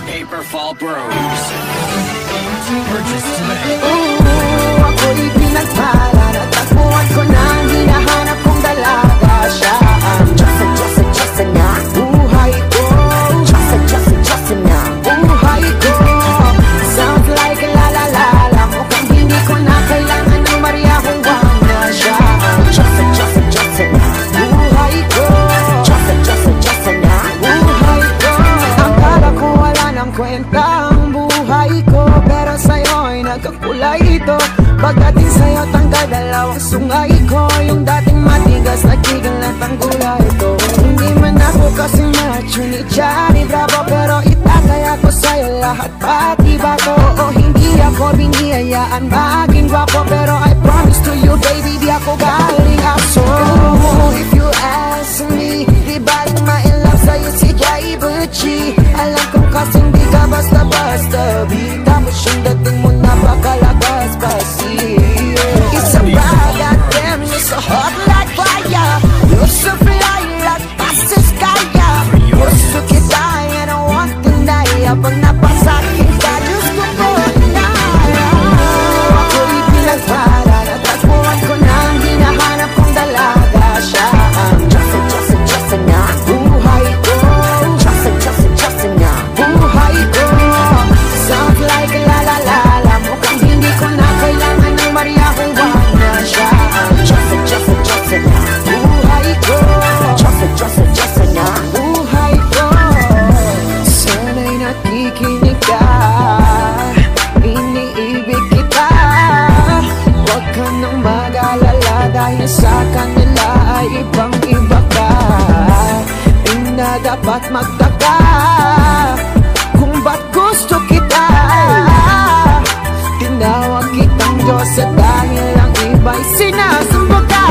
Paperfall Bros. Purchase today. Ako'y pinagpala, natagpuan ko na ang hinahanap kong dalaga. Siya ang Diyos na buhay ko. Diyos na buhay ko. Sounds like la la la la. Mukhang hindi ko na kailangan ng Maria kung wala siya ang Diyos na buhay ko. Diyos na buhay ko. Akala ko wala ng kwenta ang buhay ko, pero sa'yo'y nagkakulay ito. Pagdating sa'yo tanggal dalawang sungay ko. Yung dating matigas nagtigal na tanggulay ko. Hindi man ako kasi macho ni Johnny Bravo, pero itataya ko sa'yo lahat pati ba ko. O hindi ako biniyayaan maging gwapo, pero I promise to you baby di ako galing aso. If you ask me, di baling ma-in-love sa'yo si Jai Bucci. Alam ko kasing di ka basta-basta, di tapos yung dating mo napakalagas basi. It's a bad goddamn, you're so hot like fire. You're so fly like fast as sky. Gusto kita and I want to die. Habang napasakin ka, Diyos ko po na. Ako'y pinagpala, natagpuan ko na ang hinahanap kong dalaga. Siya ang Diyos na buhay ko. Diyos na buhay ko. Sounds like la la la la. Mukhang hindi ko na kailangan ng Maria kung wala siya ang Diyos na buhay ko. Diyos na buhay ko. Sana'y nakikinig ka, iniibig kita. Huwag ka nang mag-alala dahil sa kanila ay ibang-iba ka. Di na dapat magtaka kung ba't gusto kita. Tinawag kitang Diyos at dahil ang iba'y sinasamba ka.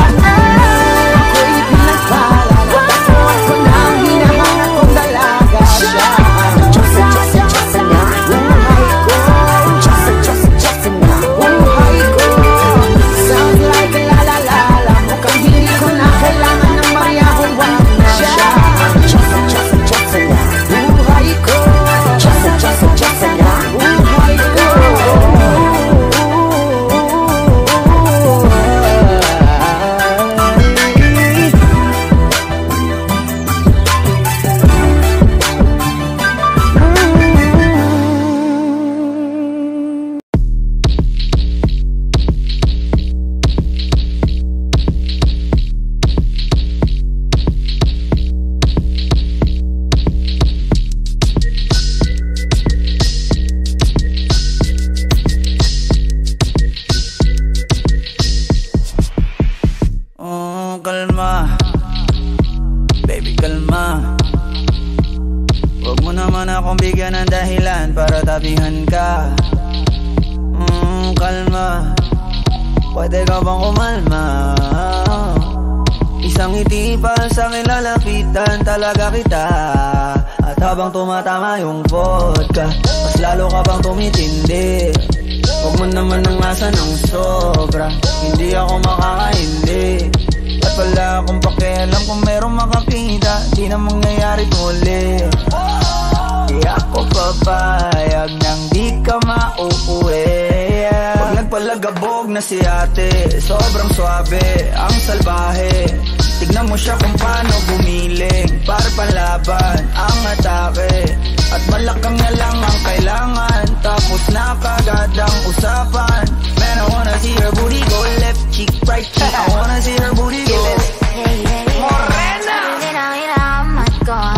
Ako'y pinagpala, natagpuan ko na ang hinahanap kong dalaga. Siya ang Diyos na buhay ko. Diyos na buhay ko. Sounds like la la la la. Mukhang hindi ko na kailangan ng Maria kung wala siya ang Diyos na buhay ko. Diyos na buhay ko. Kalma, baby kalma. Huwag mo naman akong bigyan ng dahilan para tabihan ka. Kalma, pwede ka bang kumalma? Isang ngiti pa sa akin lalapitan talaga kita. At habang tumatama yung vodka, mas lalo ka bang tumitindi. Huwag mo naman ang asa ng sobra, hindi ako makakaindi. At wala akong pakialam kung merong makakita, di na mangyayari muli. Di ako papayag nang di ka mauuwi. Pag nagpalagabog na si ate, sobrang swabe, ang salbahe. Tignan mo siya kung paano gumiling, para panlaban ang atake. At malakang na lang ang kailangan, tapos na kagad ang usapan. Man, I wanna see her booty go left cheek, right cheek. I wanna see her booty go Morena!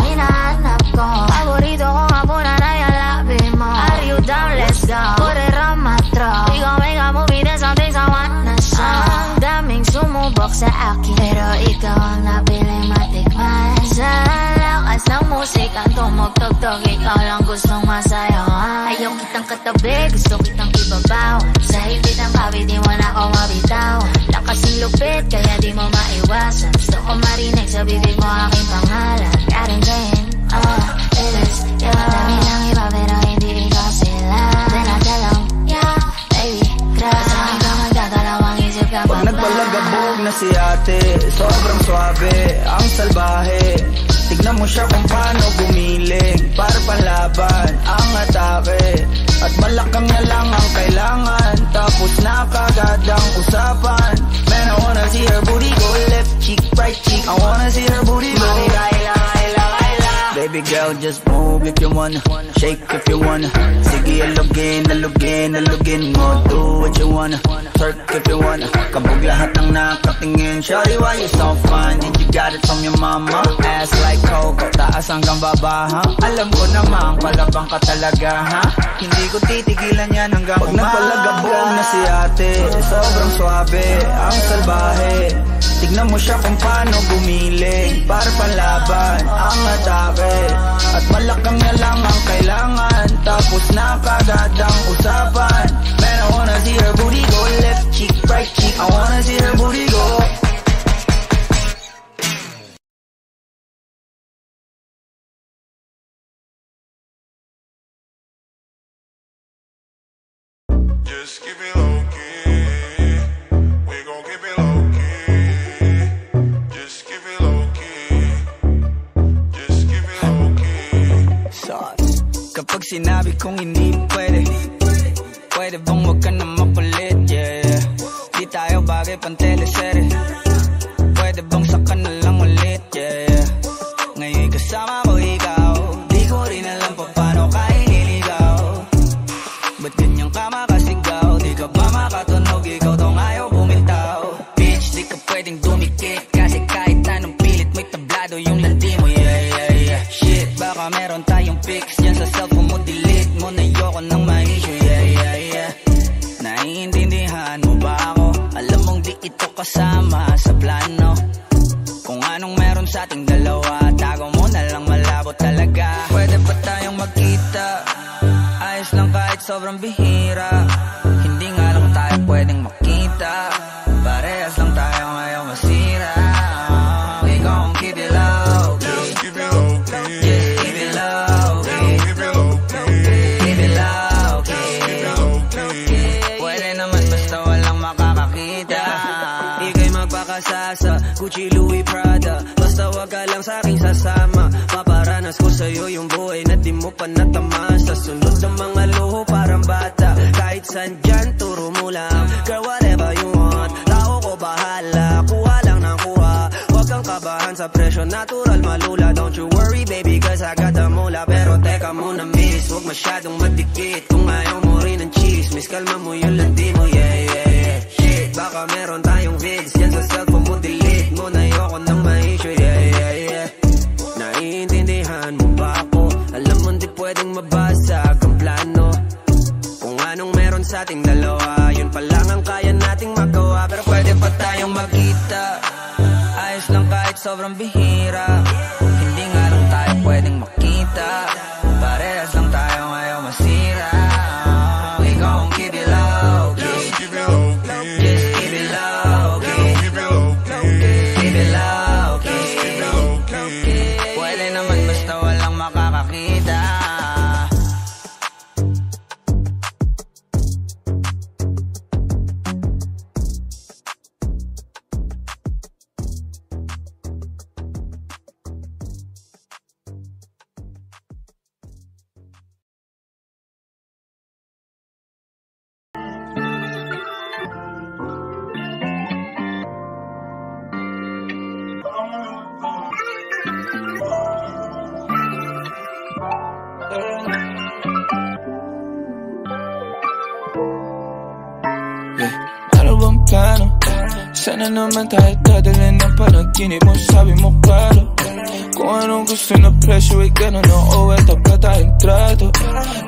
Hinahanap ko, paborito ko nga po na nayalabi mo. Are you down? Let's go. Put it on my throat. We gon' make a movie, there's some things I wanna show. Daming sumubok sa akin, pero ikaw ang nabiling matikman. Sa lakas ng musikang tumugtog-tog, ikaw lang gustong masayawan. Ayaw kitang katabi, gusto kitang ibabaw. Sa higpit ng kabit, di mo na ako mabitaw. Lakas ng lupit, kaya di mo maiwasan. Gusto ko marinig sa bibig mo aking pangalan. Karen Jane, it is you. Dami ng iba pero hindi ikaw sila. Then I tell them, yeah, baby, crush. Saan ka magdadalawang isip ka pa ba? Pag nagpalagabog na si ate, sobrang swabe, ang salbahe. Tignan mo siya kung paano gumiling para panlaban ang atake. At balakang niya lang ang kailangan, tapos na kagad ang usapan. Man, I wanna see her booty go left cheek, right cheek. I wanna see her booty go Baby girl, just move if you wanna, shake if you wanna. Sige, alugin mo. Do what you wanna, twerk if you wanna. Kabog lahat ng nakatingin. Shawty, why you so fine? And you got it from your mama. Ass like Coco, taas hanggang baba, ha? Alam ko naman, palabang ka talaga, ha? Hindi ko titigilan yan hanggang umaga. Pag napalagabog na si ate, sobrang swabe, ang salbahe. Tignan mo siya kung paano gumiling para panlaban ang atake. At malakang niya lang ang kailangan, tapos na kagad ang usapan. Man, I wanna see her booty go left cheek, right cheek. I wanna see her booty go. Just keep it low key. We gon' keep it low key. Just keep it low key. Just keep it low key. Sauce. Kapag sinabi kong hindi pwede, pwede bang wag ka na makulit, yeah. Di tayo bagay pang teleserye, pwede bang saka na lang ulit, yeah. Ngayon kasama ko ikaw, di ko rin alam pa paano ka iniligaw. Ba't ganyan ka makasigaw? Di ka ba makatunog? Ikaw tong ayaw bumitaw. Bitch, di ka pwedeng dumikit, kasi kahit anong pilit mo'y tablado yung landi mo, yeah. Shit, baka meron tayong pics yan sa cellphone mo, delete mo na yoko ng ma-issue, yeah. Naiintindihan mo ba ako? Alam mong di ito kasama sa plano. Kung anong meron sa ating dalawa, tago mo na lang, malabo talaga. Pwede ba tayong magkita? Ayos lang kahit sobrang bihira. Hindi nga lang tayo pwedeng makita. Parehas lang tayo ngayon masira. We gon' keep it low key. Just keep it low key. Just keep it low key. Keep it low key. Keep it low key. Keep it low key. Pwede naman basta walang makakakita. Ika'y magpakasasa, Gucci, Louis, Prada. Basta wag ka lang sa'king sasama. Maparanas ko sa'yo yung buhay na di mo pa natamasa. Sunod ng mga luho parang bata. Kahit saan dyan, turo mo lang. Girl, whatever you want, tao ko bahala. Kuha lang ng kuha, wag kang kabahan sa presyo. Natural malula, don't you worry baby, cause I got the mula. Pero teka muna miss, wag masyadong madikit. Kung ayaw mo rin ng cheese, miss kalma mo yung landi mo, yeah. Shit, baka meron tayong vids yan sa cellphone mo, delete mo na yoko ng ma-issue, yeah. Naiintindihan mo ba ako? Alam mo di pwedeng mabasag ang plano. Kung anong meron sa ating dalawa, yun pa lang ang kaya nating magawa. Pero pwede pa tayong magkita. Ayos lang kahit sobrang bihira. Hindi nga lang tayo pwedeng makita. Parehas lang tayo ngayon masira. We gon' keep it low key. Just keep it low key. Just keep it low key. Keep it low key. Keep it low key. Keep it low key. Pwede naman basta walang makakakita. Ano bang plano? Sana naman tayo dadalhin ng panaginip mo, sabi mo klaro. Kung anong gusto na presyo ay ganun, oo, eto pa tayong trato.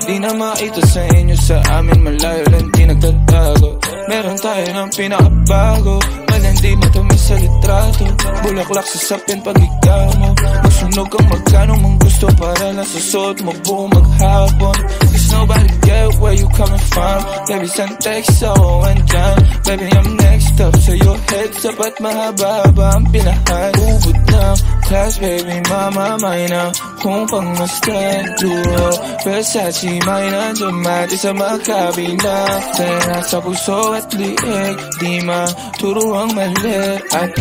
Di na makita sa inyo, sa amin malayo lang di nagtatago. Meron tayo ng pinakabago, malandi matamis sa litrato. Bulaklak sa sapin pag ikaw mo, magsunog kang magkano mong gusto para lang sa suot mo buong maghapon. Cause nobody get where you coming from. Baby, send text ako and down. Baby, I'm next up, so your heads up at mahaba-haba ang pinahan. Ubod lang, class, baby, mama, mine kung pangmastado. Versace, may nandiyan mati sa magkabilang. Pera sa puso at liig, di maturo ang mali. At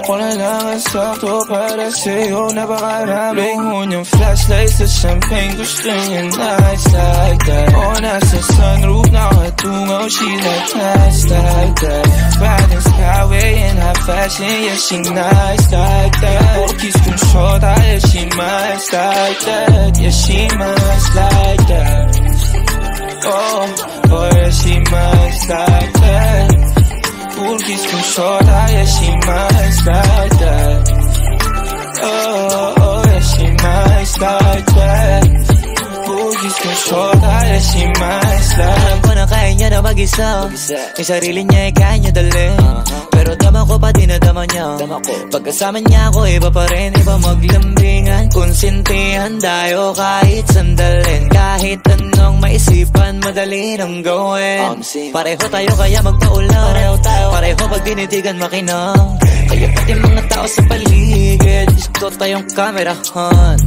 wala lang ang sakto para sa'yo, napakarami. Luhon yung flashlight sa champagne, gusto niya nights like that. O nasa sunroof, nakatungaw, she like nights like that. Riding skyway in high fashion, yeah, she nice like that. Porkies kung shota, yeah, she nice like that. Yeah, she nice like that. Oh, yeah, she nice like that. Porkies kung shota, yeah, she nice like that. Oh, yeah, she nice like that. Porkies kung shota, yeah, she nice like that. Alam ko na kaya niya na mag-isa, yung sarili niya ay kaya niya dalhin. Pero dama ko pa din na dama niya. Pagkasama niya ako, iba pa rin, iba maglambingan. Konsintihan tayo kahit sandalin. Kahit anong maisipan, madali nang gawin. Pareho tayo kaya magpaulan. Pareho pag dinitigan makinang. Kaya pati mga tao sa paligid, gusto tayong kamerahan.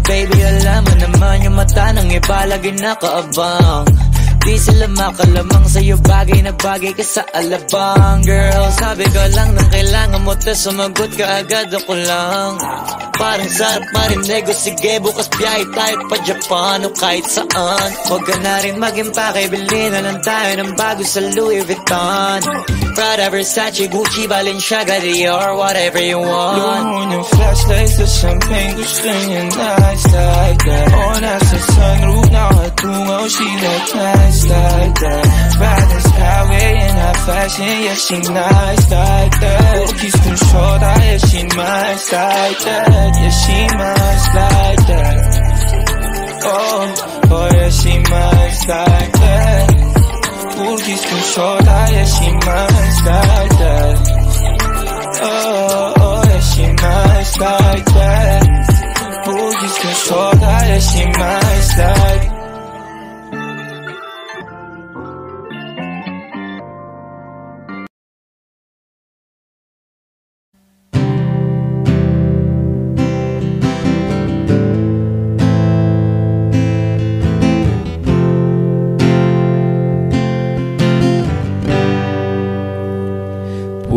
Baby, alam mo naman yung mata ng iba lagi nakaabang. Di sila makalamang sa'yo, bagay na bagay ka sa alabang. Girl, sabi ko lang nang kailangan mo, tas sumagot ka agad, ako lang. Parang sarap marinig o sige, bukas biyahe tayo pa Japan o kahit saan. Huwag ka na rin mag-impake, bilhin na lang tayo ng bago sa Louis Vuitton. Prada, Versace, Gucci, Balenciaga, Dior, whatever you want. Luhon yung flashlight sa champagne, gusto niya nice like that. O nasa sunroof, nakatungaw, she like nice like that. Riding skyway in high fashion, yeah, she nice like that. Porkies kung shota, yeah, she nice like that. Yeah, she nice like that. Oh, yeah, she nice like that. Porkies kung shota, yeah, she nice like that. Oh, yeah, she nice like that. Porkies kung shota, yeah, she nice like that.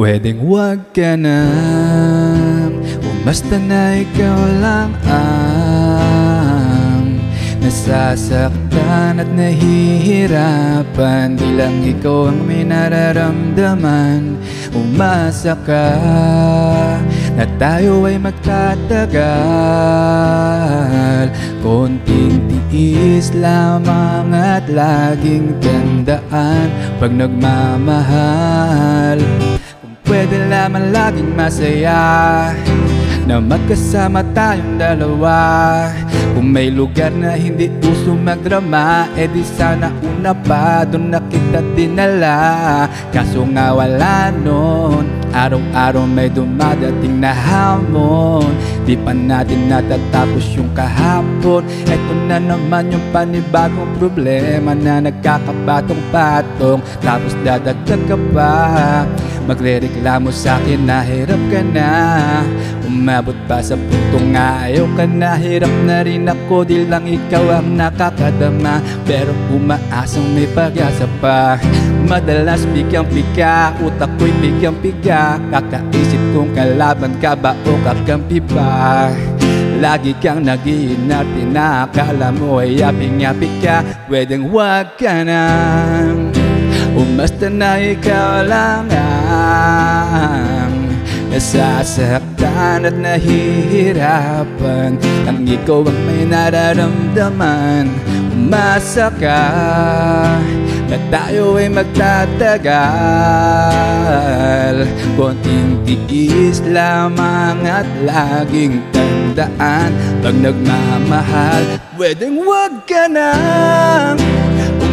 Pwedeng wag ka na, kung basta na ikaw lang ang nasasaktan at nahihirapan. Di lang ikaw ang may nararamdaman. Umasa ka na tayo ay magtatagal. Konting tiis lamang at laging tandaan, pag nagmamahal pwede lamang laging masaya na magkasama tayong dalawa. Kung may lugar na hindi uso magdrama, edi sana una pa doon na kita dinala. Kaso nga wala nun, araw-araw may dumadating na hamon. Di pa natin natatapos yung kahapon. Eto na naman yung panibagong problema na nagkakapatong-patong. Tapos dadagdag ka pa, magrereklamo sa'kin na hirap ka na. Umabot pa sa puntong ayaw ka na. Hirap na rin ako, di lang ikaw ang nakakadama. Pero umaasang may pag-asa pa. Madalas bigyang-biga, utak ko'y bigyang-biga. Kakaisip kung kalaban ka ba o kakampi ba. Lagi kang nag-iinarte na akala mo ay yaping-yapi ka. Pwedeng wag ka na, umasta na ikaw lang ang nasasaktan at nahihirapan. Ang ikaw ang may nararamdaman. Umasa ka na tayo ay magtatagal. Konting tiis lamang at laging tandaan, pag nagmamahal pwedeng wag ka na,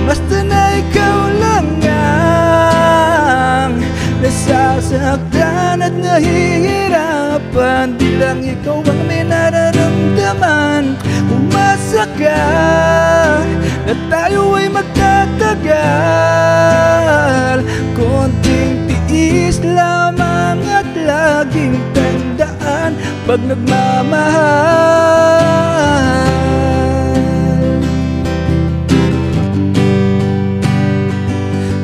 basta na ikaw lang ang nasasaktan at nahihirapan. Di lang ikaw ang may nararamdaman. Umasa ka na tayo ay magtatagal. Konting tiis lamang at laging tandaan, pag nagmamahal.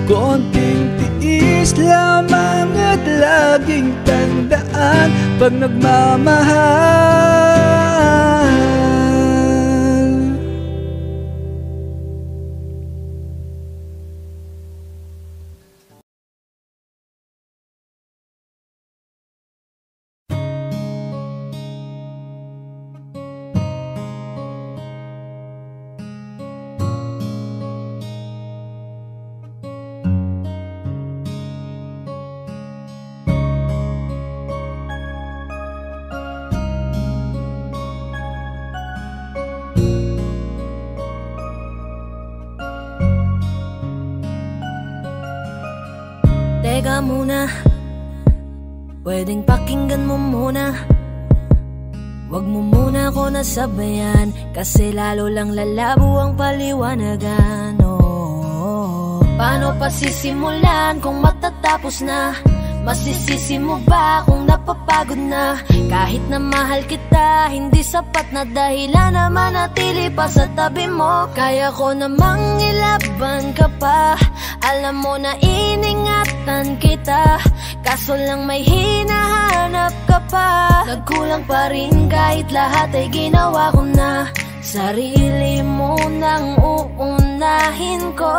Konting tiis lamang at laging tandaan pag nagmamahal. Teka muna, pwedeng pakinggan mo muna. Wag mo muna ako nasabayan, kasi lalo lang lalabo ang paliwanagan. Paano pa sisimulan kung matatapos na? Masisisi mo ba kung napapagod na? Kahit na mahal kita, hindi sapat na dahilan na manatili pa sa tabi mo. Kaya ko namang ilaban ka pa, alam mo na iningatan kita, kaso lang may hinahanap ka pa. Nagkulang pa rin kahit lahat ay ginawa ko na. Sarili mo nang uunahin ko.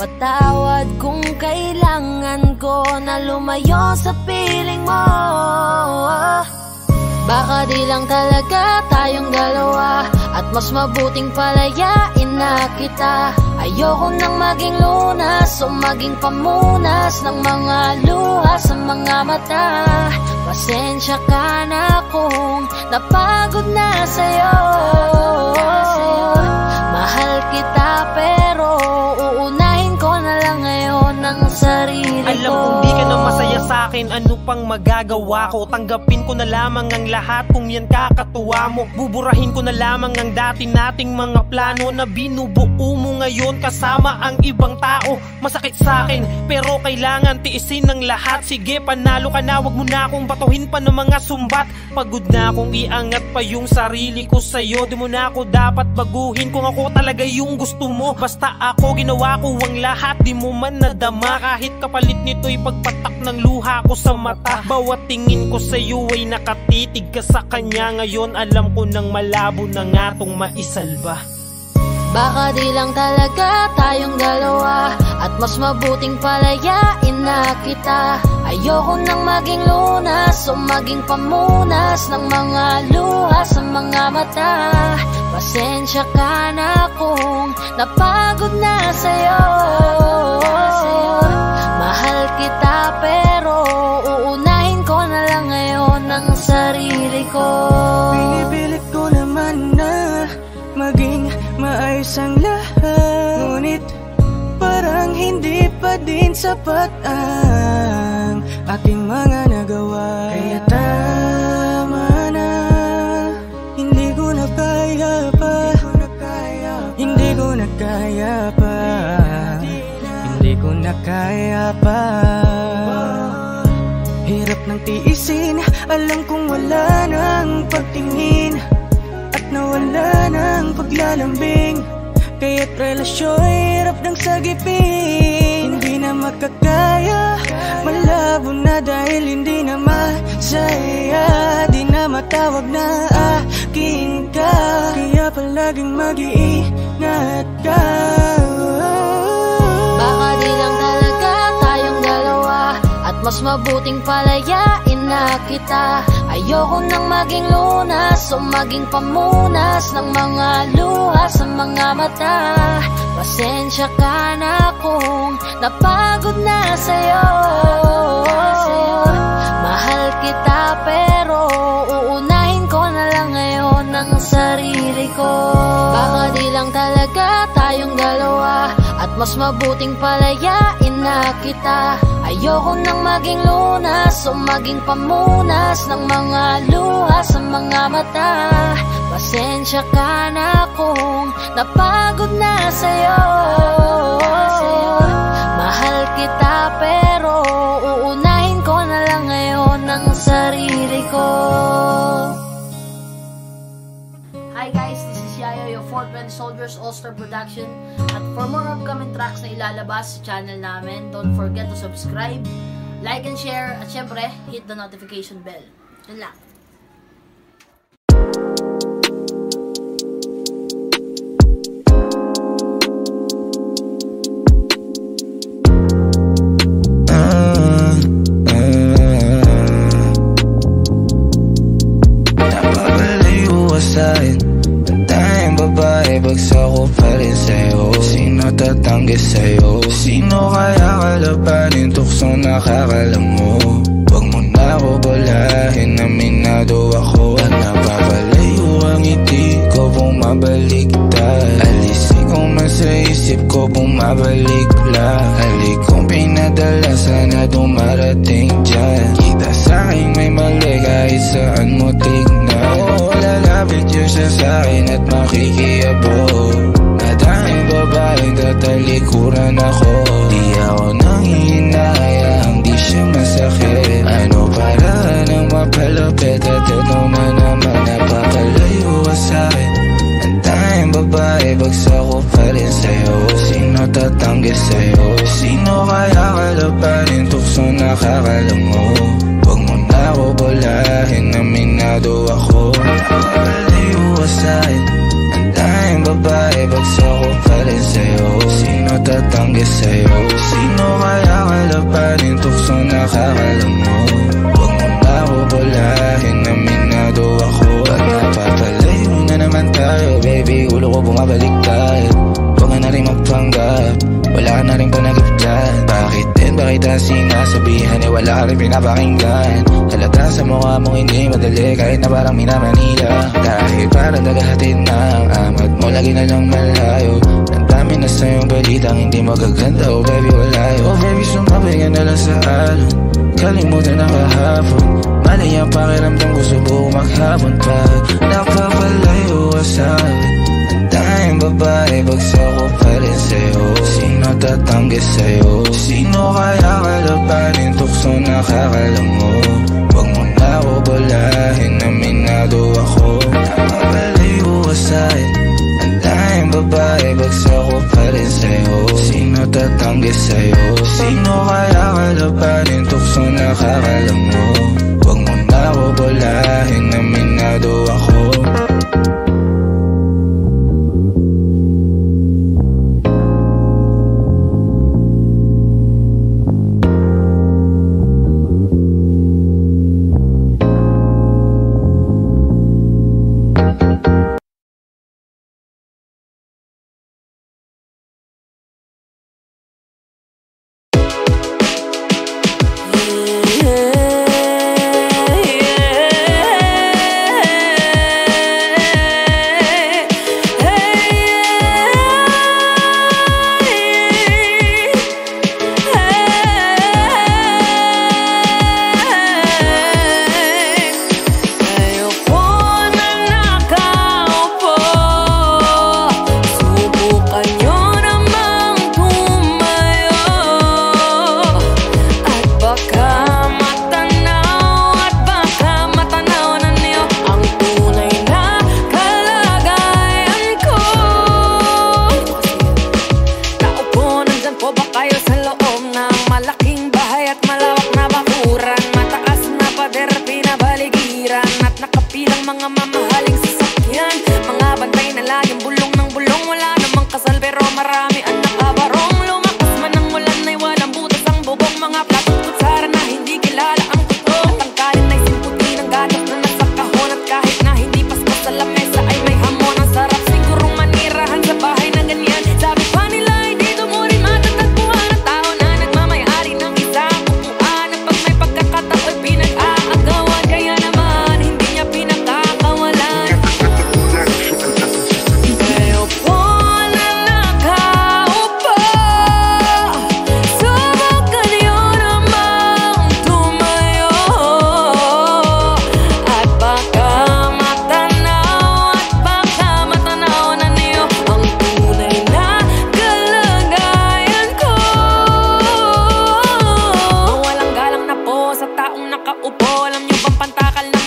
Patawad kung kailangan ko na lumayo sa piling mo. Baka di lang talaga tayong dalawa, at mas mabuting palayain na kita. Ayoko nang maging lunas o maging pamunas ng mga luha sa mga mata. Pasensya ka na kung napagod na sa'yo. Mahal kita pero uunahin ko na lang ngayon ang sarili ko. Alam kong di ka na masaya sa'kin, ano pang magagawa ko? Tanggapin ko na lamang ang lahat kung yan kakatuwa mo. Buburahin ko na lamang ang dati nating mga plano na binubuo mo ngayon kasama ang ibang tao. Masakit sa'kin pero kailangan tiisin ng lahat. Sige, panalo ka na, wag mo na akong batuhin pa ng mga sumbat. Pagod na akong iangat pa yung sarili ko sa'yo. Di mo na ako dapat baguhin kung ako talaga yung gusto mo. Basta ako ginawa ko ang lahat, di mo man nadama. Kahit kapalit nito'y pagpatak ng luha ko sa mata. Bawat tingin ko sa'yo ay nakatitig ka sa kanya. Ngayon alam ko nang malabo na nga tong maisalba. Baka di lang talaga tayong dalawa, at mas mabuting palayain na kita. Ayoko nang maging lunas o maging pamunas ng mga luha sa mga mata. Pasensya ka na kung napagod na sa'yo. Mahal kita pero uunahin ko na lang ngayon ang sarili ko. Pinipilit ko naman na maging maayos ang lahat, ngunit parang hindi pa din sapat ang ating mga nagawa. Kaya tama na, hindi ko na kaya pa, hindi ko na kaya pa, hindi ko na kaya pa. Hirap ng tiisin, alam kong wala nang pagtingin at nawala ng paglalambing. Kaya't relasyo'y hirap ng sagipin. Hindi na makakaya, malabo na dahil hindi na masaya. Di na matawag na akin ka, kaya palaging mag-iingat ka. Baka di lang talaga tayong dalawa, at mas mabuting palayain na kita. Ayoko nang maging lunas o maging pamunas ng mga luha sa mga mata. Pasensya ka na kung napagod na sa'yo. Mahal kita pero uunahin ko na lang ngayon ang sarili ko. Baka di lang talaga tayong dalawa, at mas mabuting palayain na kita. Ayoko nang maging lunas o maging pamunas ng mga luha sa mga mata. Pasensya ka na kung napagod na sa'yo. Mahal kita pero uunahin ko na lang ngayon ang ko. Hi guys, this is Yayo, your 420 Soldiers All-Star Production. At for more upcoming tracks na ilalabas sa channel namin, don't forget to subscribe, like and share, at syempre, hit the notification bell. Yun lang. Bagsak ko pa rin sa'yo. Sino tatanggi sa'yo? Sino kaya kalabanin? Tukso nakakalam mo. Wag mo na ako balahin, aminado ako. Napapalayo ang ngiti ko, bumabaliktad. Alisin ko man sa isip ko, bumabalik lang. Halik kong pinadala, sana dumarating dyan. Kita sa'kin may mali kahit saan mo tignan. Lalapit yun siya sa'kin at makikiyabot. Madaming babaeng tatalikuran ako. Di ako nanghihinayang, di siya masakit. Ano para nang mapalapit at ito na naman napapalayo ka sa'kin. Ang tanging babae, bagsak ko pa rin sa'yo. Sino tatanggi sa'yo? Sino kaya kalabanin? Tukso nakakalam mo. Wag mo na ako balahin, aminado ako. Napapalayo ka sa'kin. Ang tanging babae, bagsak ko pa rin sa'yo. Sino tatanggi sa'yo? Sino kaya kalabanin? Tukso nakakalam mo. Wag mo na ako balahin, aminado ako. Pag napapalayo na naman tayo, baby, ulo ko bumabaliktad. Huwag ka na rin magpanggap, wala ka na rin panagiplan. Bakit din ba kita sinasabihan, wala ka rin pinapakinggan? Halata sa mukha mong hindi madali, kahit na parang minamanila. Dahil parang naghahatid ng amat mo, lagi na lang malayo. Ang dami na sa'yong balitang hindi magaganda, oh baby wala yun. Oh baby sumabay ka na lang sa alon, kalimutan na kahapon. Mali ang pakiramdam ko, subuko maghapon. Pag napapalayo ka sa'kin, ang tanging babae, bagsak ko pa rin sa'yo. Sino tatanggi sa'yo? Sino kaya kalabanin? Tukso nakakalam mo. Wag mo na ako balahin, aminado ako. Napapalayo ka sa'kin, ang tanging babae, bagsak ko pa rin sa'yo. Sino tatanggi sa'yo? Sino kaya kalabanin? Tukso nakakalam mo. Wag mo na ako balahin, aminado ako. Nakaupo, alam nyo bang pantakal ng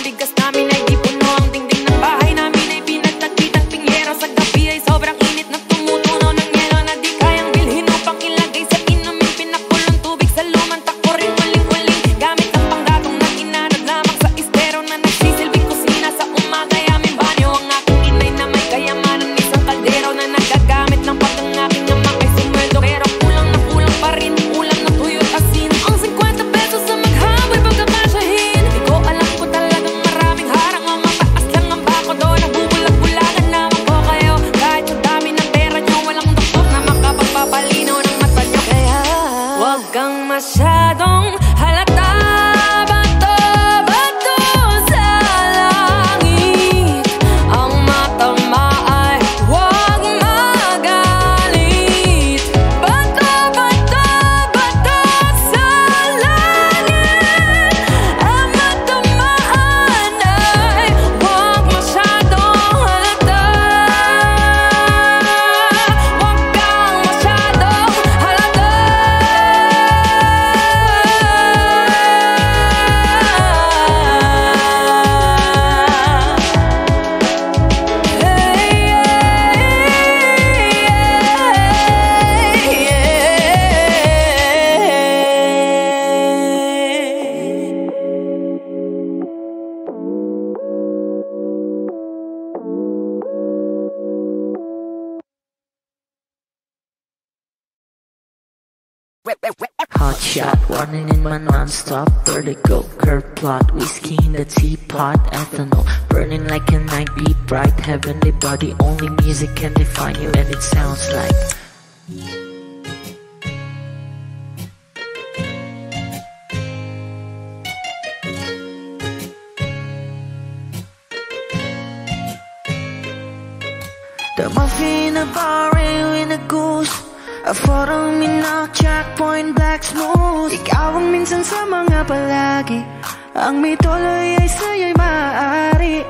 my non-stop vertigo. Curve plot, whiskey in the teapot, ethanol burning like a night beat bright. Heavenly body, only music can define you, and it sounds like the muffin, a bar, in a goose. A photo mina, checkpoint, black smooth. Ikaw ang minsan sa mga palagi. Ang may tuloy ay sa'yo'y maaari.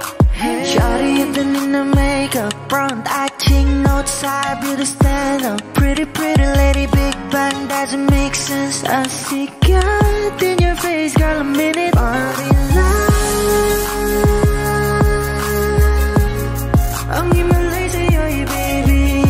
Shawty, even in the makeup, front acting, outside, beauty stand up. Pretty, pretty lady, big bang, doesn't make sense. I see God in your face, girl, a minute. Body love. Ang himalay sa'yo'y baby.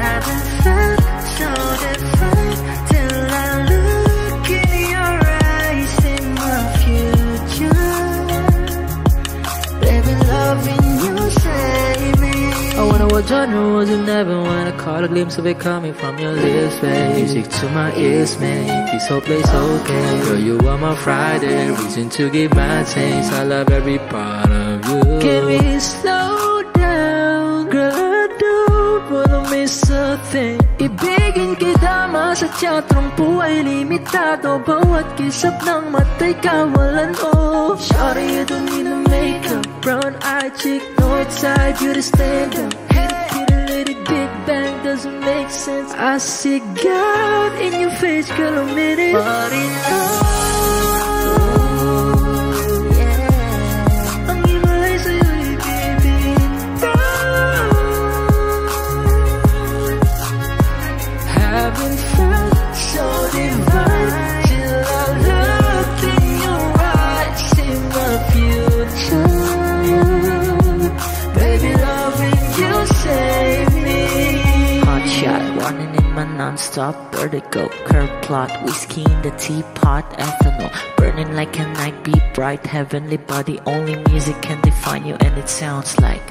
Haven't felt so different till I look in your eyes in my future. Baby, loving you save me. I wonder what genre was it, never when I caught a glimpse of it coming from your lips, babe. Music to my ears, man, this whole place okay. Girl, you are my Friday, reason to give my taste. I love every part of you. Can we slow down? Girl, I don't wanna miss a thing. Ibigin kita, masadya trumpo ay limitado. Bawat kisap ng mata'y kawalan, oh. Shawty, you don't need no makeup. Brown eye chick, north side, you to stand up. Kitty, lady, big bang, doesn't make sense. I see God in your face, girl, a minute. Body love. Ang himalay sa'yo'y baby. Haven't felt so divine till I looked in your eyes in my future. Baby, loving you save me. Hot shot, running in my non-stop vertigo. Curve plot, whiskey in the teapot, ethanol burning like a night beat bright. Heavenly body, only music can define you, and it sounds like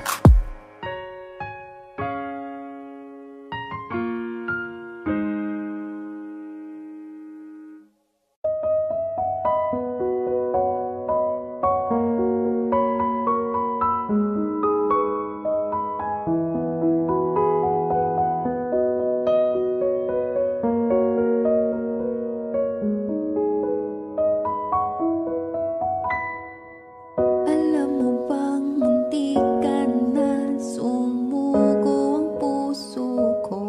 Alam mo bang muntik ka na sumuko ang puso ko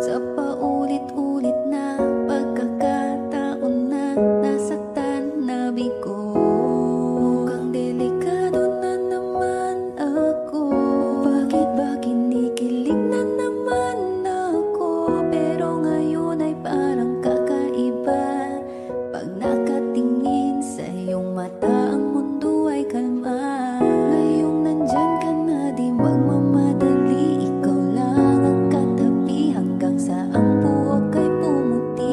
sa paulit-ulit na pagkakataon na nasaktan na bigo. Mukhang delikado na naman ako. Bakit ba kinikilig na naman ako? Pero ngayon ay parang kakaiba. Pag nakatingin sa iyong mata, ang mundo ay kalma. Ngayong nandyan ka na, di magmamadali. Ikaw lang ang katabi hanggang sa ang buhok ay pumuti.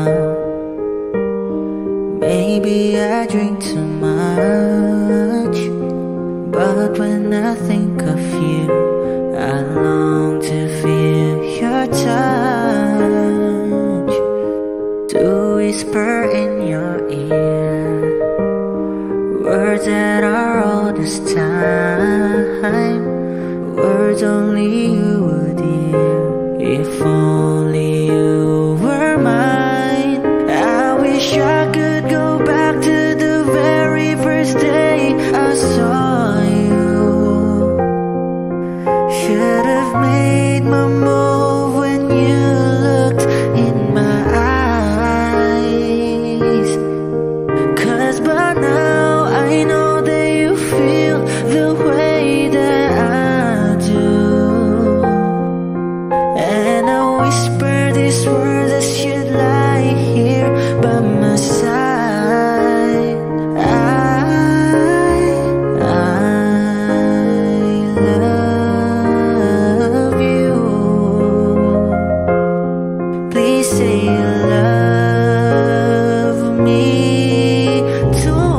now. Maybe I drink too much, but when I think of you, I long to feel your touch, to whisper in your ear words that are all this time, words only you would hear. If only you were mine. I wish I could go back to the very first day I saw you. Should have made my move when you looked in my eyes. 'Cause by now I know that you feel the way that I do. And I whisper these words as you'd lie here by my side. I love you. Please say you love me too.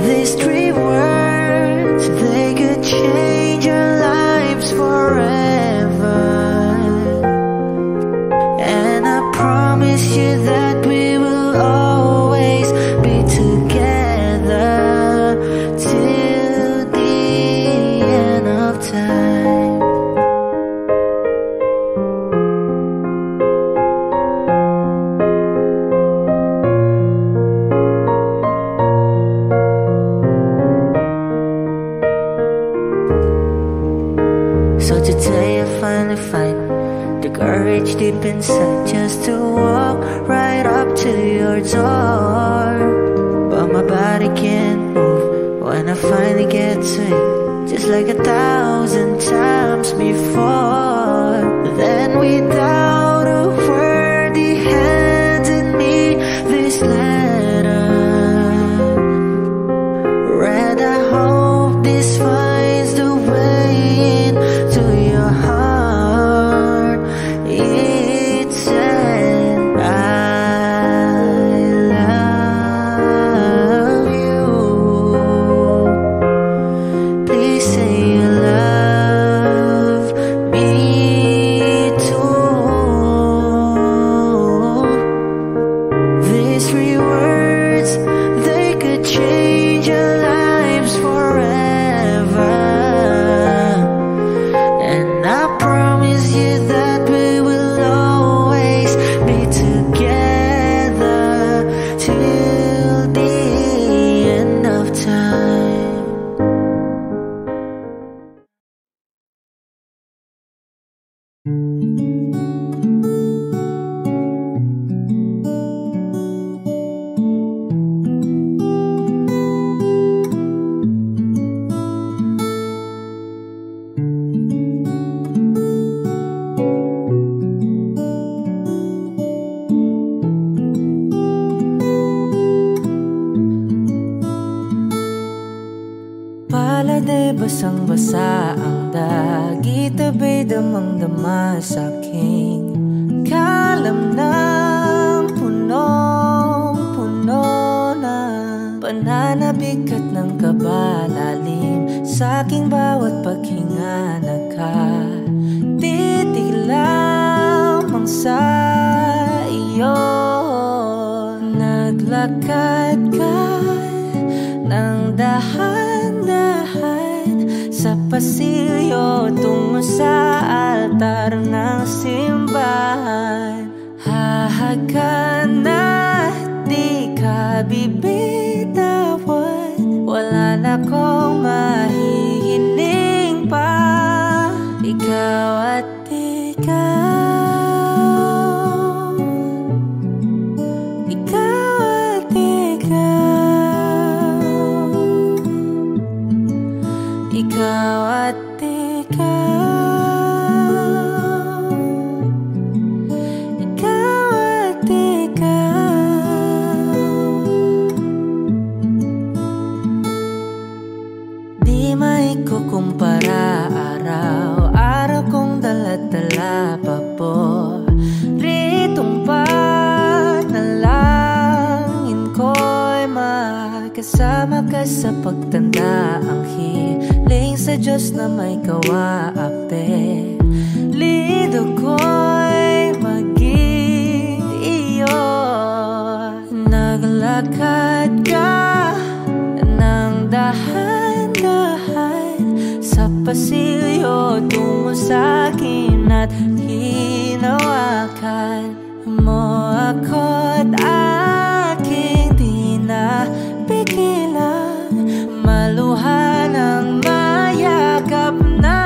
These three words, they could change our lives forever. And I promise you that we will always be together till the end of time. So today I finally find the courage deep inside just to walk right up to your door. But my body can't move when I finally get to it, just like 1,000 times before. Then without a word he handed me this letter. Read, I hope this finds the way into your heart. It said, I love you. Please say you love me too. These three words, they could change our lives forever. And I promise you that we will always be together till the end of time. Pala'y basang-basa ang dagit, abay damang-dama sa'king kalamnang punong-puno na pananabik at ng kabalalim sa'king bawat paghinga. Nakatitig lamang sa iyo, naglakad ka ng dahan-dahan sa pasilyo tungo sa altar ng simbahan. Hahagan at di ka bibitawan, wala na kong mahihiling pa. Ikaw at ikaw, ikaw at ikaw, ikaw at ikaw, ikaw at ikaw. sa pagtanda ang hiling sa Diyos na may kawaape. Lido ko'y maging iyo. Naglakad ka ng dahan-dahan sa pasilyo tungo sa'kin at hinawakan mo ako't aking di na pigilan. Maluha ng mayakap na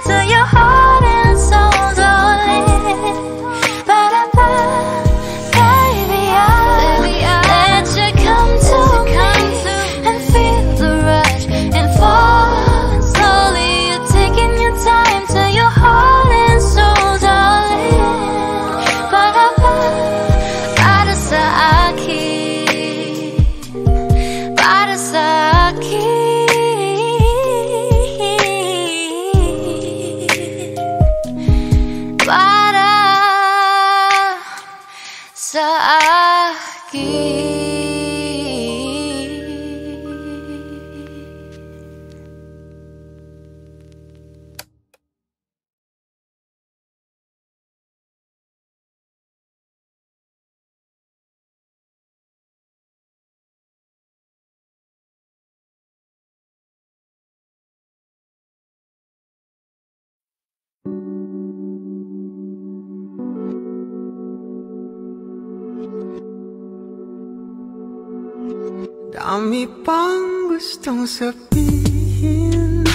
to your Marami pang gustong sabihin,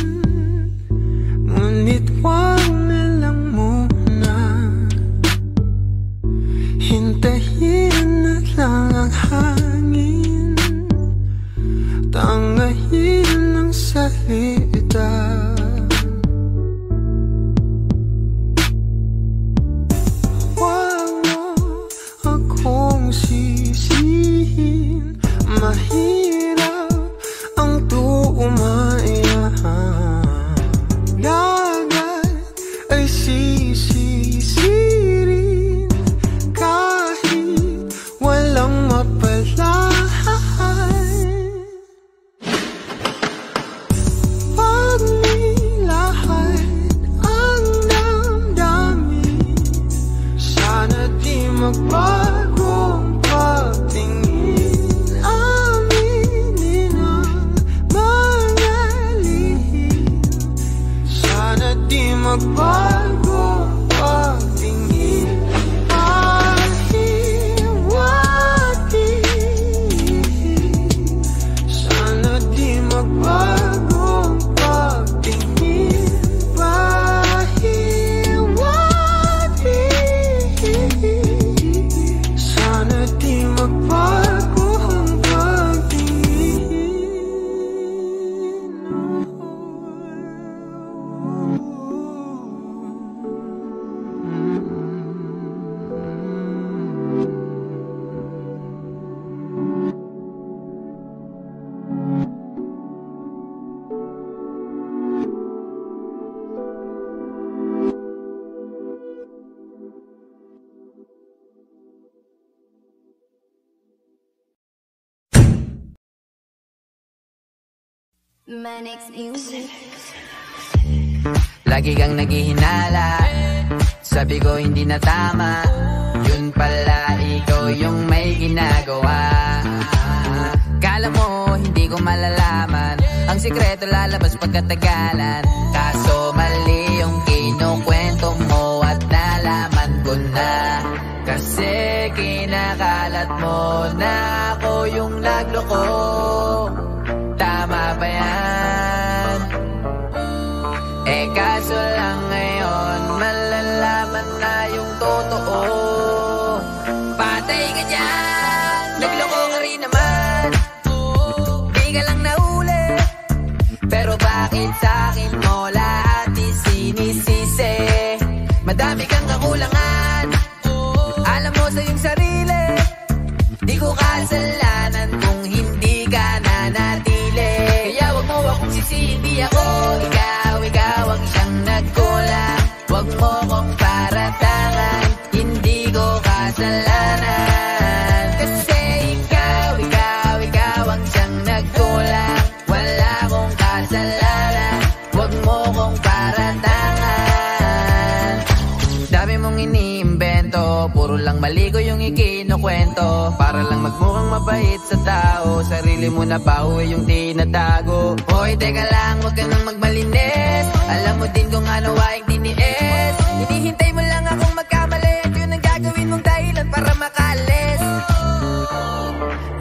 ngunit wag na lang muna. Hintayin na lang ang hangin, tangayin ng salita. Wag mo akong sisihin, mahirap ang tuumaya. Dagat ay sisisirin kahit walang mapalay. Pag nilahat ang damdamin, sana di magbagong pagtingin. Aminin ang mga lihim, sana di magbagong pagtingin. Pahiwati, sana di magbagong pagtingin. Pahiwati, sana di magbagong pagtingin. Manix Music. Lagi kang naghihinala, sabi ko hindi na tama. Yun pala ikaw yung may ginagawa. Kala mo hindi ko malalaman, ang sikreto lalabas pagkatagalan. Kaso mali yung kinukwento mo at nalaman ko na. Kasi kinakalat mo na ako yung nagloko. Tama ba yan? Eh kaso lang ngayon malalaman na yung totoo. Patay ka dyan, nagloko ka rin naman. Di ka lang nahuli, pero bakit sa'kin mo lahat isinisisi? Madami kang kakulangan, alam mo sa iyong sarili. Di ko kasalanan kung hindi ka nanatili. Kaya wag mo akong sisihin, di ako ikaw ang siyang nagkulang. Wag mo kong paratangan, hindi ko kasalanan. Kasi ikaw ang siyang nagkulang. Wala akong kasalanan, wag mo kong paratangan. Dami mong iniimbento, puro lang mali ko yung ikinukwento. Para lang magmukhang mabait sa tao, sarili mo na pauwi yung tinatago. Hoy, teka lang, wag ka nang magmalinis. Alam mo din kung ano aking tiniis. Hinihintay mo lang akong magkamali, at yun ang gagawin mong dahilan para makalis.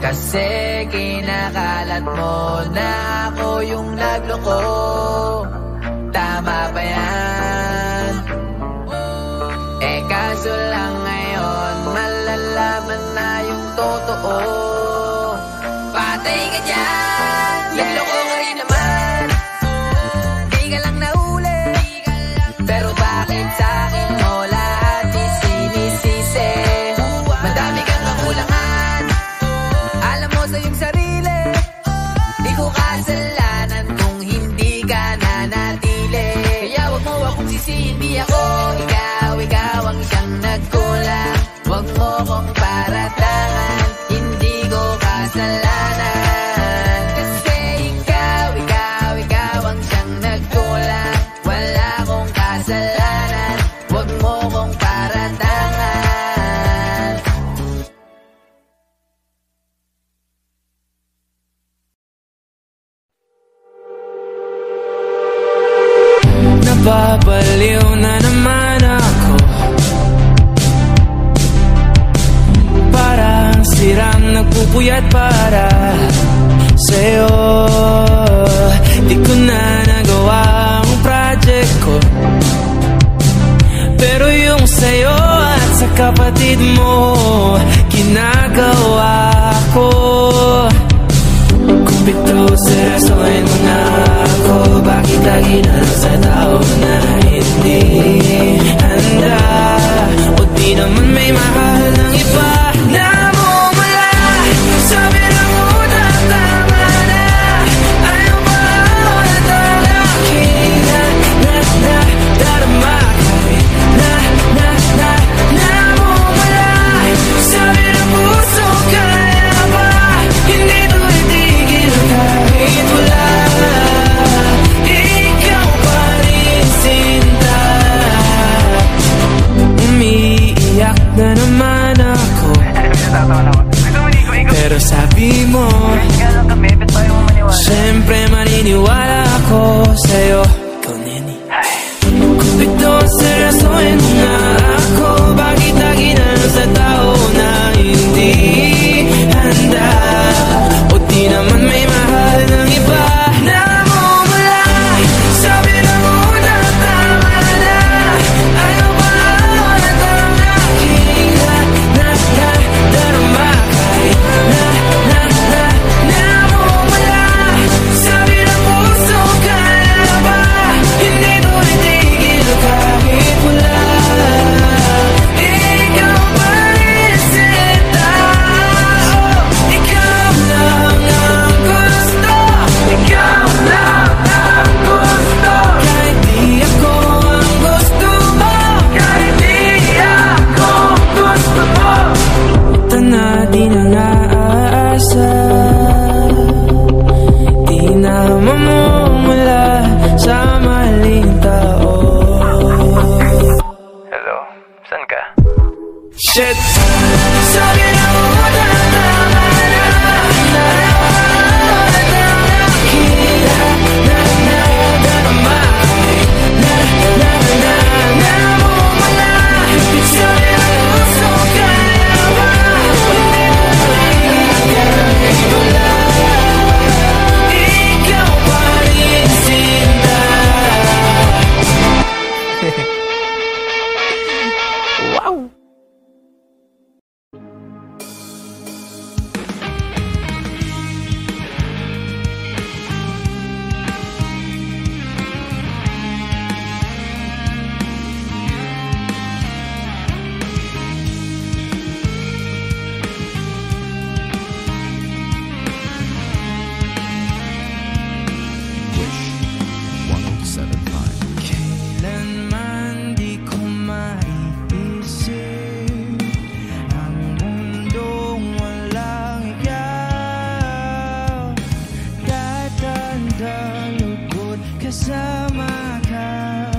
Kasi kinakalat mo na ako yung nagloko. Tama ba yan? Eh kaso lang ngayon malalaman na yung totoo. Patay ka dyan, nagloko ka rin naman. Di ka lang nahuli, pero bakit sa'kin mo lahat isinisisi? Madami kang kakulangan, alam mo sa iyong sarili. Di ko kasalanan kung hindi ka nanatili. Kaya wag mo akong sisihin, di ako ikaw ang siyang nagkulang. Wag mo kong paratangan, hindi ko kasalanan. Kasi ikaw ang siyang nagkulang. Wala akong kasalanan, wag mo kong paratangan. Napapaliw na naman ako, parang sirang nagpupuyat para sa'yo, di ko na nagawa ang project ko. Pero yung sa'yo at sa kapatid mo, ginagawa ko. Kung pito seryosohin mo na ako, bakit lagi na lang sa tao na hindi handa? O di naman may mahal ng iba na mumula. Sabi na muna, tama na. Ayaw ba ako na talaki na darama kahit na mumula. Sabi na puso, kaya ba hindi to itigil kahit wala. Ikaw pa rin sinta. Umiiyak na naman ako, pero sabi mo siyempre maniniwala ako sa'yo. Ikaw, Neni. Kung ito seryosohin mo na ako, bakit lagi na lang sa tao na hindi handa? O di naman may mahal ng iba na mumula. Sabi na muna, tama na. Ayaw ba ako na talaki na darama kahit na mumula. Sabi na puso, kaya ba hindi to itigil kahit wala. Ikaw pa rin sinta. Ikaw lang ang gusto. Ikaw lang ang gusto. Kahit di ako ang gusto mo, kahit di ako gusto mo. Ito na di na naasa, di na mamumula sa maling tao. Hello, saan ka? Shit! Sabi na muna, tama na. Darama kahit na mumula. Sabi na puso, kaya ba hindi mo wala. Ikaw pa rin sinta. Wow! Kailanman di ko maiisip ang mundong walang ikaw. Tatandang lugod kasama ka,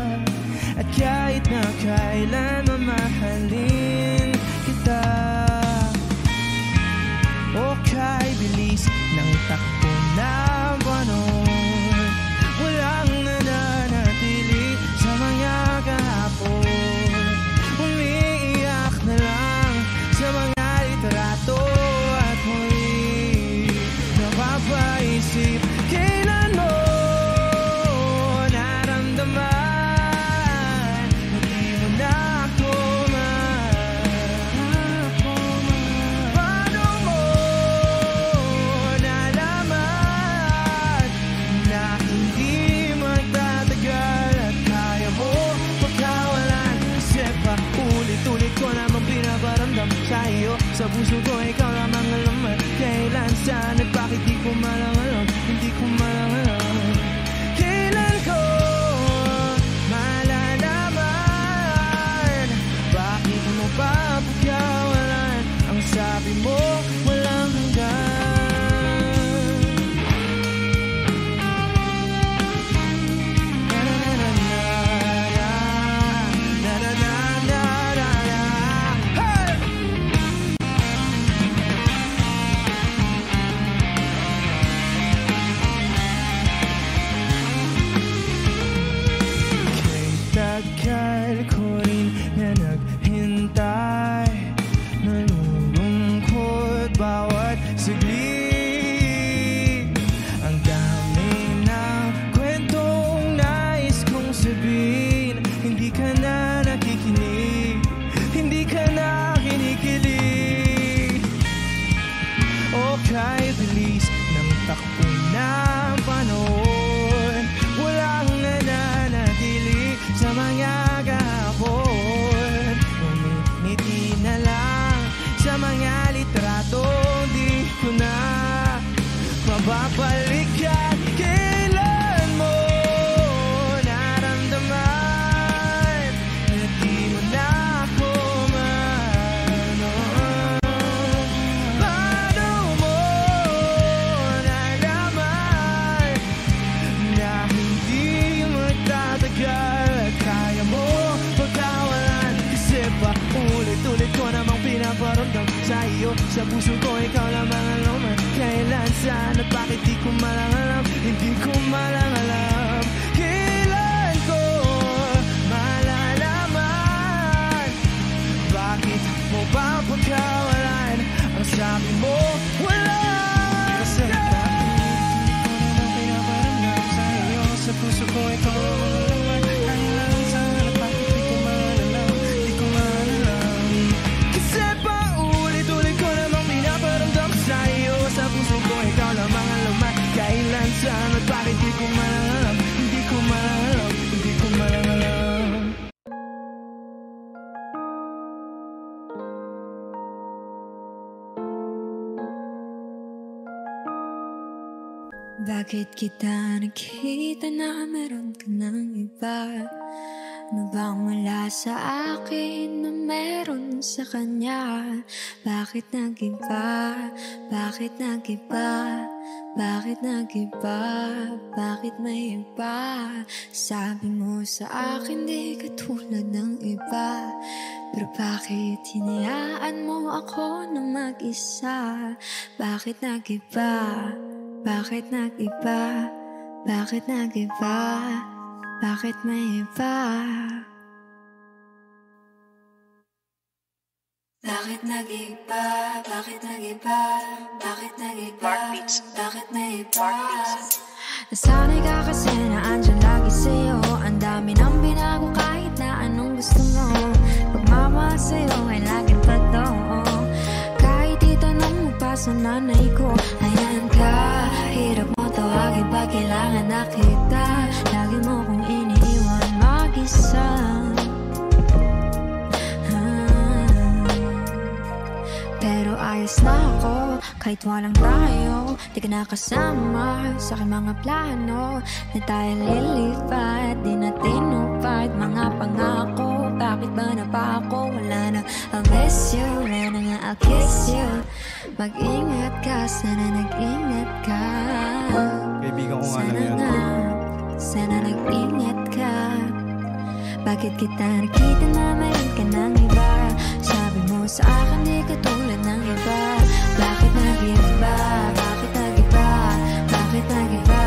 at kahit na kailan mamahalin kita. O kay bilis ng takbo ng buwan, walang nananatili sa mga kahapon. Umiiyak na lang sa mga litrato, at muli napapaisip kailan mo naramdaman na di mo na ako paano mo nalaman na hindi magtatagal at kaya mo pagkawalan? Kasi pa ulit-ulit ko namang pinaparamdam sa iyo. Sa puso ko ikaw lamang alam at kailan, saan at bakit di ko malang alam. Hindi ko malang alam kailan ko malalaman. Bakit mo pa pagkawalan? Ang sabi mo walang hanggan. Tagal ko rin na naghintay, nalulungkot bawat saglit. Sa puso ko ikaw lamang ang laman. Kailan, saan at bakit di ko malang alam. Hindi ko malang alam. Kailan ko malalaman. Bakit mo ba pagkawalan? Ang sabi mo wala. Kasi bakit hindi ko naman pinaparamdam sa'yo. Sa puso ko ikaw lamang ang laman. Kailan, saan at bakit di ko malalam. Di ko malalam. Kasi paulit-ulit ko namang pinaparamdam sa'yo. Sa puso ko ikaw lamang ang laman. Kailan, saan at bakit di ko malalam. Hindi ko malalam. Hindi ko malalam. Bakit kita nakita na meron ka ng iba? Ano bang wala sa akin na meron sa kanya? Bakit nag-iba? Bakit nag-iba? Bakit nag-iba? Bakit may iba? Sabi mo sa akin di katulad ng iba. Pero bakit hinayaan mo ako na mag-isa? Bakit nag-iba? Bakit nag-iba? Bakit nag-iba? Bakit may iba? Bakit nag-iba? Bakit nag-iba? Bakit nag-iba? Bakit may iba? Nasanay ka kasi na andyan lagi sa'yo. Ang dami nang binago kahit na anong gusto mo. Pagmamahal sa'yo ay laging totoo. Kahit itanong mo pa sa nanay ko, ayan ka. Hirap mo tawagin pag kailangan na kita. Lagi mo kong iniiwan mag-isa. Pero ayos na ako kahit walang tayo. Di ka nakasama sa aking mga plano. Na tayo lilipat, di na tinupad mga pangako. Bakit ba na pa ako? Wala na, I'll miss you. Wala na nga, I'll kiss you. Mag-ingat ka, sana nag-ingat ka. Kaibigan ko nga lang yan. Sana nag-ingat ka. Bakit kita nakita na meron ka ng iba? Sabi mo sa akin di katulad ng iba. Bakit nag-iba? Bakit nag-iba? Bakit nag-iba?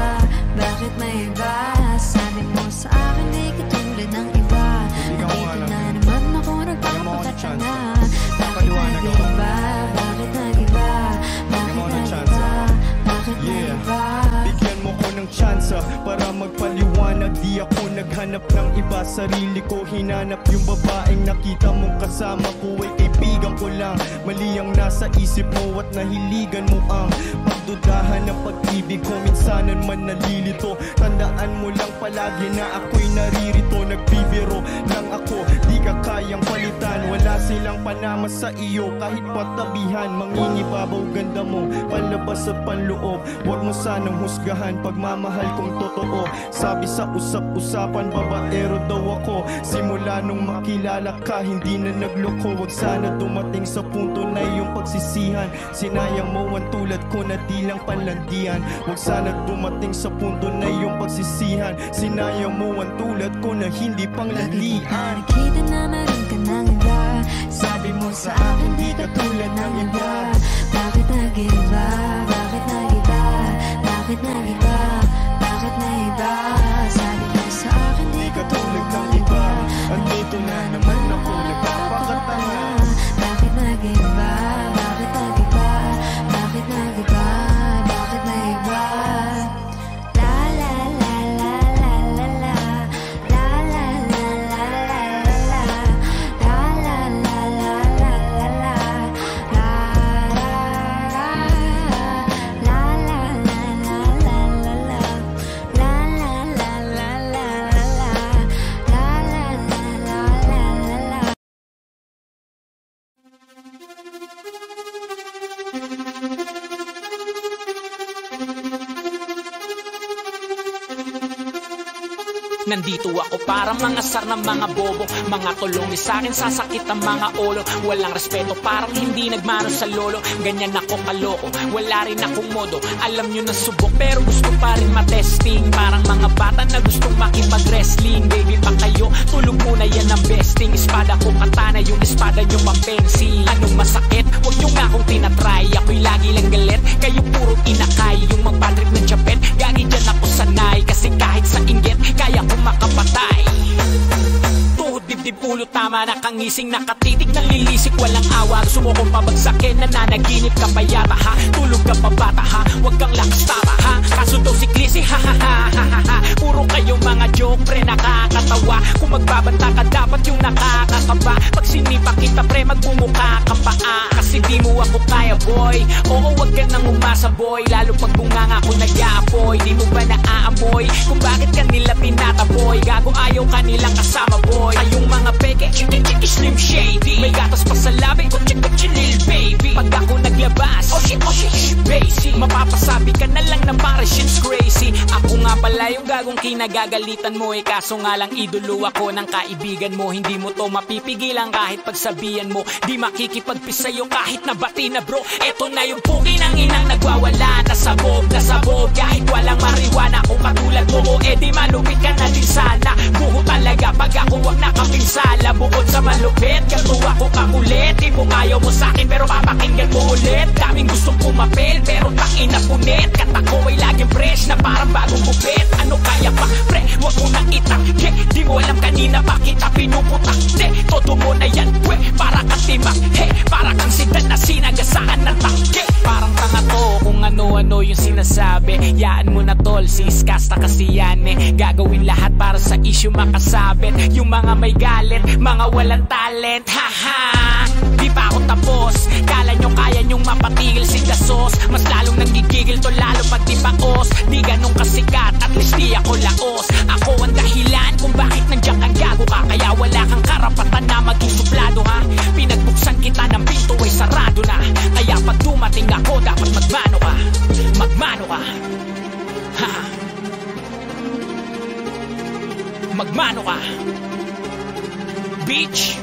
Bakit may iba? Sabi mo sa akin di katulad ng iba. Nakita na naman ako nagpapakatanga. Bakit nag-iba? Bakit nag-iba? Bakit nag-iba? Bakit nag-iba? Bigyan mo ko ng tsansa para magpaliwanag. Di ako naghanap ng iba. Sarili ko hinanap. Yung babaeng nakita mong kasama ko ay kaibigan ko lang. Mali ang nasa isip mo at nahiligan mo ang pagdudahan ng pag-ibig ko. Minsanan man nalilito. Tandaan mo lang palagi na ako'y naririto. Nagbibiro lang ako, di ka kayang palitan. Wala silang panama sa iyo kahit patabihan. Mangingibabaw ganda mo, palabas at panloob. Huwag mo sanang husgahan pagmamahal kong totoo. Sabi sa usap-usapan, babaero daw ako. Simula nung makilala ka, hindi na nagloko. Huwag sana dumating sa punto na iyong pagsisihan. Sinayang mo ang tulad ko na di lang panlandian. Huwag sana dumating sa punto na iyong pagsisihan. Sinayang mo ang tulad ko na hindi panglalian. Nakita na meron ka ng iba. Sabi mo sa akin di katulad ng iba. Bakit nag-iba? Bakit nag-iba? Bakit nag-iba? Bakit nag-iba? Sabi mo sa akin di katulad ng iba. Andito na naman ako nagpapakatanga. Bakit nag-iba? Bakit nag-iba? Bakit nag-iba? Bakit nag-iba? La la la la la la la. La la la la la la la. La la la la la la la. La la la la la la la la. La la la la la la la. La la la la la la. Nandito ako para mga sar ng mga bobo. Mga tulong ni sa'kin sasakit ang mga ulo. Walang respeto parang hindi nagmano sa lolo. Ganyan ako kaloko, wala rin akong modo. Alam nyo na subok pero gusto pa rin matesting. Parang mga bata na gustong makipag-wrestling. Baby pa kayo, tulog muna yan ang best Sting espada ko katana, yung espada nyo mampensi. Anong masakit? Huwag nyo nga akong tinatry. Ako'y lagi lang galit, kayo puro inakay. Yung magpatrip ng Japet, gagi dyan ako sanay. Kasi kahit sa inggit, kaya kong makapatay. Tuhod, dibdib, ulo, tama na kangising, nakatitig, nalilisik, walang awa. Gusto mo kong pabagsakin, nananaginip ka pa yata ha. Tulog ka pa bata ha, huwag kang lakas tama ha. Kaso daw si Clissy ha ha ha ha ha ha. Puro kayong mga joke pre, nakakatawa. Kung magbabanta ka dapat yung nakakakaba. Pag sinipa kita pre, magmumukha ka pa kasi di mo ako kaya boy. Oo, wag ka nang umasa boy. Lalo pag bunganga ko nag-aapoy. Di mo ba naaamoy kung bakit kanila tinataboy? Gago ayaw kanilang kasama boy. Kayong mga peke, slim shady. May gatas pa sa labi, lil baby. Pag ako naglabas, oh shit, basic. Mapapasabi ka na lang na para shit's crazy. Ako nga pala yung gagong kinagagalitan mo kaso nga lang idolo ako ng kaibigan mo. Hindi mo to mapipigilan kahit pagsabihan mo. Di makikipagpis sa'yo kahit nabati na bro. Eto na yung pugi ng inang nagwawala. Nasabog, kahit walang mariwana. Kung katulad mo o di malupit ka na din sana. Buho talaga pag ako wag nakapinsala. Bukod sa malupit, ganto ako kakulit. Di mo ayaw mo sa'kin pero papakinggan mo ulit. Daming gustong pumapel pero tangin na punit. Katako ay laging fresh na parang bagong bupit. Ano kaya pa pre, wag mo nang itakye. Di mo alam kanina pa kita pinuputak. Todo mo na yan we, para katimak. Para kang sigat na sinagasaan ng tangke. Parang tanga to kung ano-ano yung sinasabi. Yaan mo na tol, siskasta kasi yan Gagawin lahat para sa issue makasabit. Yung mga may galit, mga walang talent. Haha, di pa ako tapos. Kala nyo kaya nyong mapatigil si Dasos. Mas lalong nanggigigil to lalo pag di paos. Di ganun kasikat, at least di ako laos. Ako ang dahilan kung bakit nandiyan kang gago ka. Kaya wala kang karapatan na maging suplado ha. Pinagbuksan kita ng pinto ay sarado na. Kaya pag dumating ako dapat magmano ka. Magmano ka ha. Magmano ka bitch.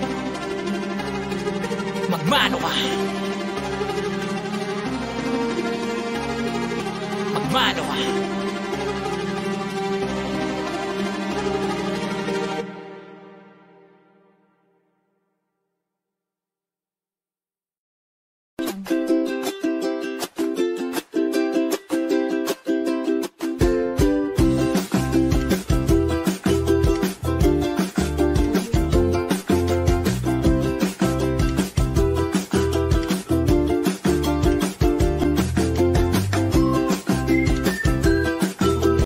Magmano ka. Magmano ka.